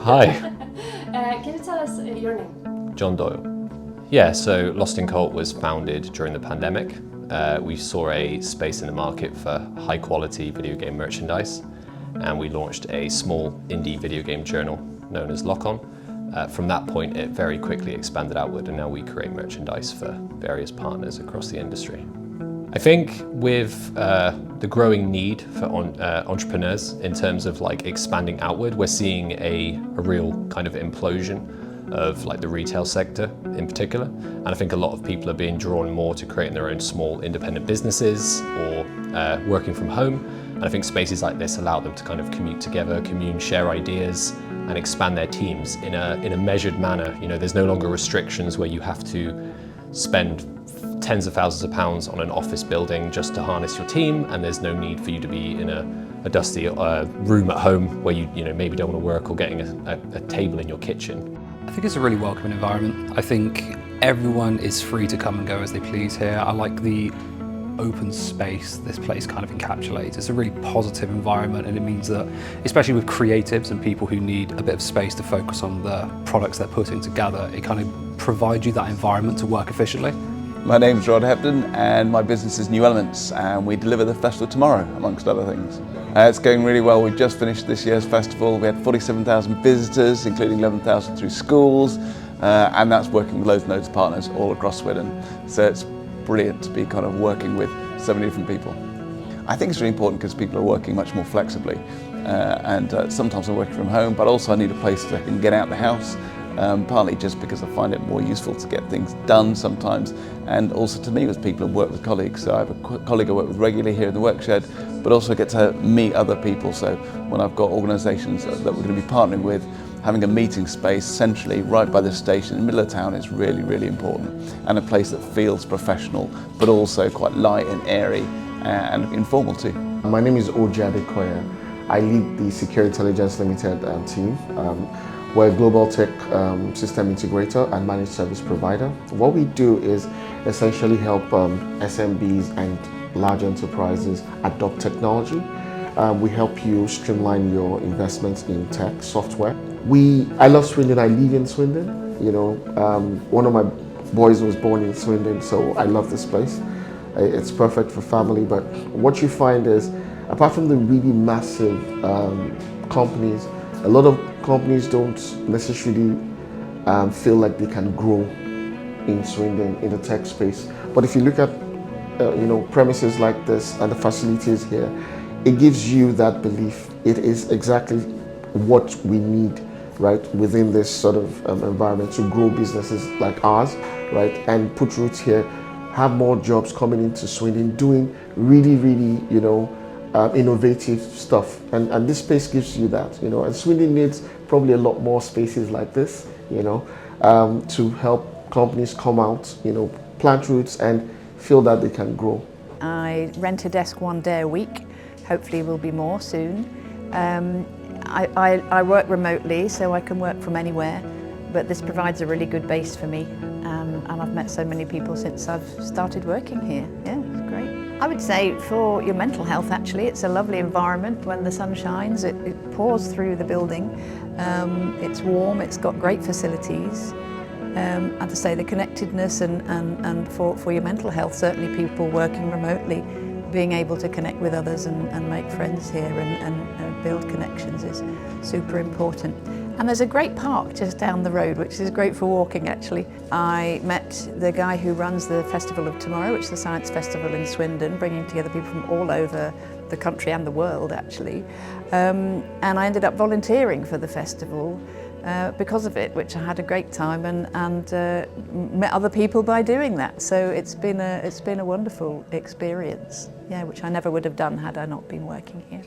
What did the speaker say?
Hi. Can you tell us your name? John Doyle. Yeah, so Lost in Cult was founded during the pandemic. We saw a space in the market for high quality video game merchandise, and we launched a small indie video game journal known as Lock On. From that point, it very quickly expanded outward, and now we create merchandise for various partners across the industry. I think with the growing need for entrepreneurs in terms of like expanding outward, we're seeing a real kind of implosion of like the retail sector in particular. And I think a lot of people are being drawn more to creating their own small independent businesses or working from home. And I think spaces like this allow them to kind of commute together, commune, share ideas, and expand their teams in a measured manner. You know, there's no longer restrictions where you have to spend tens of thousands of pounds on an office building just to harness your team, and there's no need for you to be in a dusty room at home where you maybe don't want to work, or getting a table in your kitchen. I think it's a really welcoming environment. I think everyone is free to come and go as they please here. I like the open space this place kind of encapsulates. It's a really positive environment, and it means that, especially with creatives and people who need a bit of space to focus on the products they're putting together, it kind of provides you that environment to work efficiently. My name's Rod Hepton, and my business is New Elements, and we deliver the festival tomorrow, amongst other things. It's going really well. We've just finished this year's festival. We had 47,000 visitors, including 11,000 through schools, and that's working with loads and loads of partners all across Sweden. So it's brilliant to be kind of working with so many different people. I think it's really important because people are working much more flexibly, and sometimes I'm working from home, but also I need a place that I can get out the house. Partly just because I find it more useful to get things done sometimes, and also to meet with people and work with colleagues. So I have a colleague I work with regularly here in the Workshed, but also get to meet other people. So when I've got organisations that we're going to be partnering with, having a meeting space centrally right by the station in the middle of town is really, really important, and a place that feels professional but also quite light and airy and informal too. My name is Oja Adekoya. I lead the Secure Intelligence Limited team. We're a global tech system integrator and managed service provider. What we do is essentially help SMBs and large enterprises adopt technology. We help you streamline your investments in tech software. I love Swindon. I live in Swindon. You know, one of my boys was born in Swindon, so I love this place. It's perfect for family. But what you find is, apart from the really massive companies, a lot of companies don't necessarily feel like they can grow in Swindon in the tech space. But if you look at premises like this and the facilities here, it gives you that belief. It is exactly what we need, right, within this sort of environment to grow businesses like ours, right, and put roots here, have more jobs coming into Swindon, doing really, really, innovative stuff, and this space gives you that, and Swindon needs probably a lot more spaces like this, to help companies come out, plant roots and feel that they can grow. I rent a desk 1 day a week, hopefully will be more soon. I work remotely, so I can work from anywhere, but this provides a really good base for me, and I've met so many people since I've started working here. Yeah, it's great. I would say for your mental health, actually, it's a lovely environment. When the sun shines, it pours through the building. It's warm, it's got great facilities. And to say the connectedness and for your mental health, certainly people working remotely, being able to connect with others and make friends here and build connections is super important. And there's a great park just down the road, which is great for walking, actually. I met the guy who runs the Festival of Tomorrow, which is the science festival in Swindon, bringing together people from all over the country and the world, actually. And I ended up volunteering for the festival because of it, which I had a great time and met other people by doing that. So it's been a wonderful experience, yeah, which I never would have done had I not been working here.